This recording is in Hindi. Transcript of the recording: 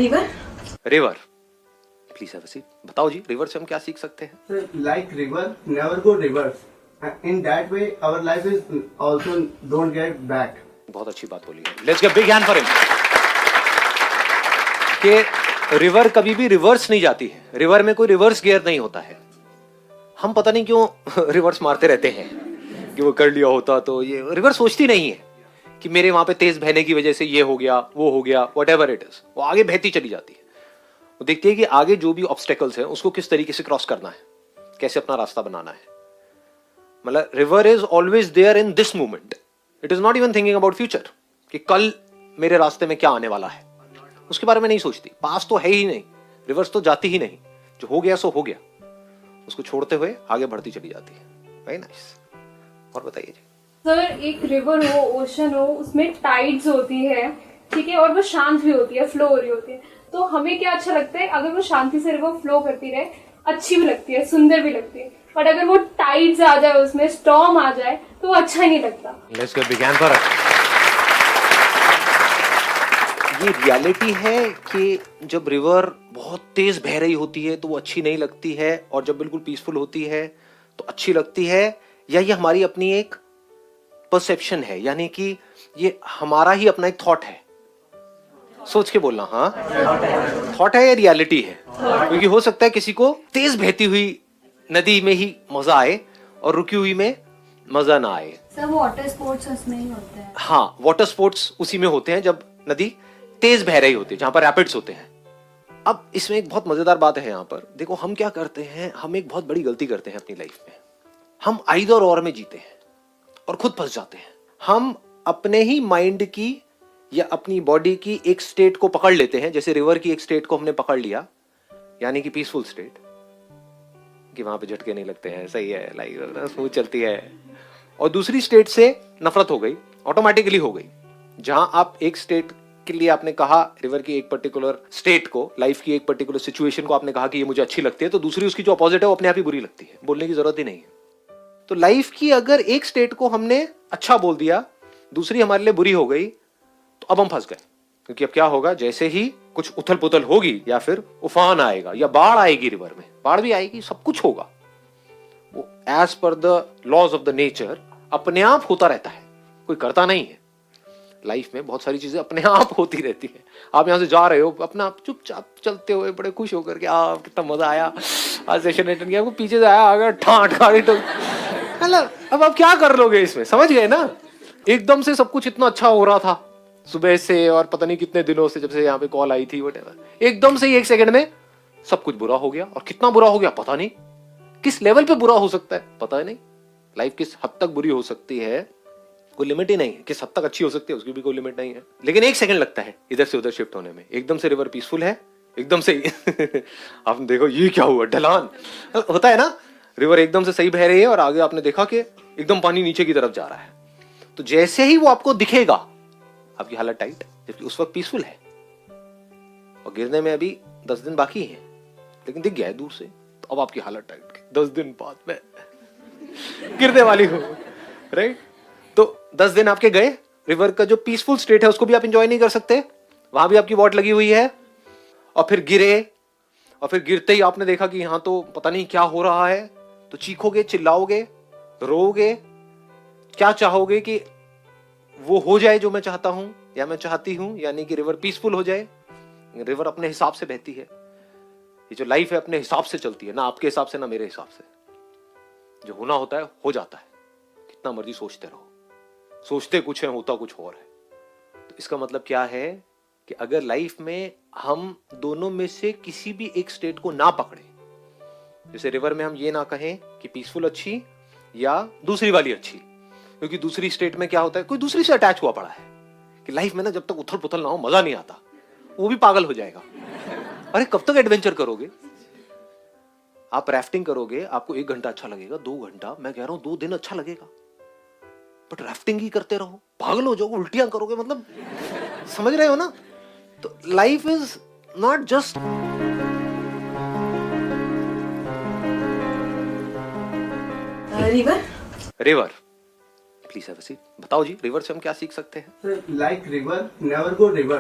River river, please have a seat. बताओ जी, रिवर से हम क्या सीख सकते हैं? Sir, like river, never go reverse. In that way, our life is also don't get back. बहुत अच्छी बात बोली है। Let's give big hand for him. कि रिवर कभी भी रिवर्स नहीं जाती है, रिवर में कोई रिवर्स गियर नहीं होता है। हम पता नहीं क्यों रिवर्स मारते रहते हैं कि वो कर लिया होता तो ये। रिवर सोचती नहीं है कि मेरे वहां पे तेज बहने की वजह से ये हो गया, वो हो गया, व्हाटएवर इट इज। वो आगे बहती चली जाती है। वो देखती है कि आगे जो भी ऑब्स्टेकल्स है उसको किस तरीके से क्रॉस करना है, कैसे अपना रास्ता बनाना है। मतलब river is always there in this moment. It is not even thinking about future कि कल मेरे रास्ते में क्या आने वाला है, उसके बारे में नहीं सोचती। पास तो है ही नहीं, रिवर्स तो जाती ही नहीं। जो हो गया सो हो गया, उसको छोड़ते हुए आगे बढ़ती चली जाती है। Very nice. और बताइए जी। सर, एक रिवर हो, ओशन हो, उसमें टाइड्स होती है, ठीक है, और वो शांत भी होती है, फ्लो हो रही होती है, तो हमें क्या अच्छा लगता है? अगर वो शांति से रिवर फ्लो करती रहे, अच्छी भी लगती है, सुंदर भी लगती है। बट अगर वो टाइड्स आ जाए, उसमें स्टॉर्म आ जाए, तो वो अच्छा ही नहीं लगता। Let's give big hand for it. ये रियलिटी है कि जब रिवर बहुत तेज बह रही होती है तो वो अच्छी नहीं लगती है, और जब बिल्कुल पीसफुल होती है तो अच्छी लगती है। या ये हमारी अपनी एक परसेप्शन है, यानी कि ये हमारा ही अपना एक थॉट है। सोच के बोलना, हाँ, थॉट है या रियलिटी है? क्योंकि हो सकता है किसी को तेज बहती हुई नदी में ही मजा आए और रुकी हुई में मजा ना आए। सर, वाटर स्पोर्ट्स उसमें ही होते हैं। हाँ, वाटर स्पोर्ट्स उसी में होते हैं जब नदी तेज बह रही होती है, जहां पर रैपिड्स होते हैं। अब इसमें एक बहुत मजेदार बात है यहाँ पर। देखो, हम क्या करते हैं, हम एक बहुत बड़ी गलती करते हैं अपनी लाइफ में। हम आइदर और में जीते हैं और खुद फंस जाते हैं। हम अपने ही माइंड की या अपनी बॉडी की एक स्टेट को पकड़ लेते हैं, जैसे रिवर की एक स्टेट को हमने पकड़ लिया, यानी कि पीसफुल स्टेट, कि वहां पे झटके नहीं लगते हैं, सही है, लाइफ स्मूथ चलती है। और दूसरी स्टेट से नफरत हो गई, ऑटोमेटिकली हो गई। जहां आप एक स्टेट के लिए आपने कहा, रिवर की एक पर्टिकुलर स्टेट को, लाइफ की एक पर्टिकुलर सिचुएशन को आपने कहा कि ये मुझे अच्छी लगती है, तो दूसरी उसकी जो अपोजिट है वो अपने आप ही बुरी लगती है, बोलने की जरूरत ही नहीं है। तो लाइफ की अगर एक स्टेट को हमने अच्छा बोल दिया, दूसरी हमारे लिए बुरी हो गई, तो अब हम फंस गए। क्योंकि अब क्या होगा, जैसे ही कुछ उथल पुथल होगी या फिर उफान आएगा या बाढ़ आएगी, रिवर में बाढ़ भी आएगी, सब कुछ होगा, वो as per the laws of the nature अपने आप होता रहता है, कोई करता नहीं है। लाइफ में बहुत सारी चीजें अपने आप होती रहती है। आप यहां से जा रहे हो, अपना आप चुपचाप चलते हुए बड़े खुश होकर के, कितना मजा आया, आज सेशन अटेंड किया, आपको पीछे से आया, अगर ठाट गाड़ी तो मतलब अब आप क्या कर लोगे इसमें, समझ गए ना? एकदम से सब कुछ इतना अच्छा हो रहा था सुबह से, और पता नहीं कितने दिनों से, जब से यहाँ पे कॉल आई थी, व्हाटएवर, एकदम से ही एक सेकंड में सब कुछ बुरा हो गया। और कितना बुरा हो गया पता नहीं, किस लेवल पे बुरा हो सकता है पता नहीं। लाइफ किस हद तक बुरी हो सकती है कोई लिमिट ही नहीं है, किस हद तक अच्छी हो सकती है उसकी भी कोई लिमिट नहीं है। लेकिन एक सेकंड लगता है इधर से उधर शिफ्ट होने में। एकदम से रिवर पीसफुल है, एकदम से आप देखो ये क्या हुआ, ढलान होता है ना, रिवर एकदम से सही बह रही है और आगे आपने देखा कि एकदम पानी नीचे की तरफ जा रहा है। तो जैसे ही वो आपको दिखेगा, आपकी हालत टाइट, जबकि उस वक्त पीसफुल है और गिरने में अभी 10 दिन बाकी है, लेकिन दिख गया है दूर से, तो अब आपकी हालत टाइट, 10 दिन बाद में गिरने वाली हो, राइट? तो 10 दिन आपके गए, रिवर का जो पीसफुल स्टेट है उसको भी आप एंजॉय नहीं कर सकते, वहां भी आपकी वॉट लगी हुई है। और फिर गिरे, और फिर गिरते ही आपने देखा कि यहां तो पता नहीं क्या हो रहा है, तो चीखोगे, चिल्लाओगे, रोओगे, क्या चाहोगे कि वो हो जाए जो मैं चाहता हूं या मैं चाहती हूं, यानी कि रिवर पीसफुल हो जाए। रिवर अपने हिसाब से बहती है, ये जो लाइफ है अपने हिसाब से चलती है, ना आपके हिसाब से ना मेरे हिसाब से। जो होना होता है हो जाता है, कितना मर्जी सोचते रहो, सोचते कुछ है होता कुछ और है। तो इसका मतलब क्या है कि अगर लाइफ में हम दोनों में से किसी भी एक स्टेट को ना पकड़े, जैसे रिवर में हम ये ना कहें कि पीसफुल अच्छी या दूसरी वाली अच्छी, क्योंकि दूसरी स्टेट में क्या होता है, कोई दूसरी से अटैच हुआ पड़ा है कि लाइफ में ना जब तक उथल पुथल ना हो मजा नहीं आता, वो भी पागल हो जाएगा। अरे कब तक एडवेंचर करोगे? आप राफ्टिंग करोगे, आपको 1 घंटा अच्छा लगेगा, 2 घंटा, मैं कह रहा हूं 2 दिन अच्छा लगेगा, बट राफ्टिंग ही करते रहो, पागल हो जाओगे, उल्टियां करोगे, मतलब समझ रहे हो ना? तो life is not just river river, please have a seat. बताओ जी, रिवर से हम क्या सीख सकते हैं? Sir, like river, never go reverse.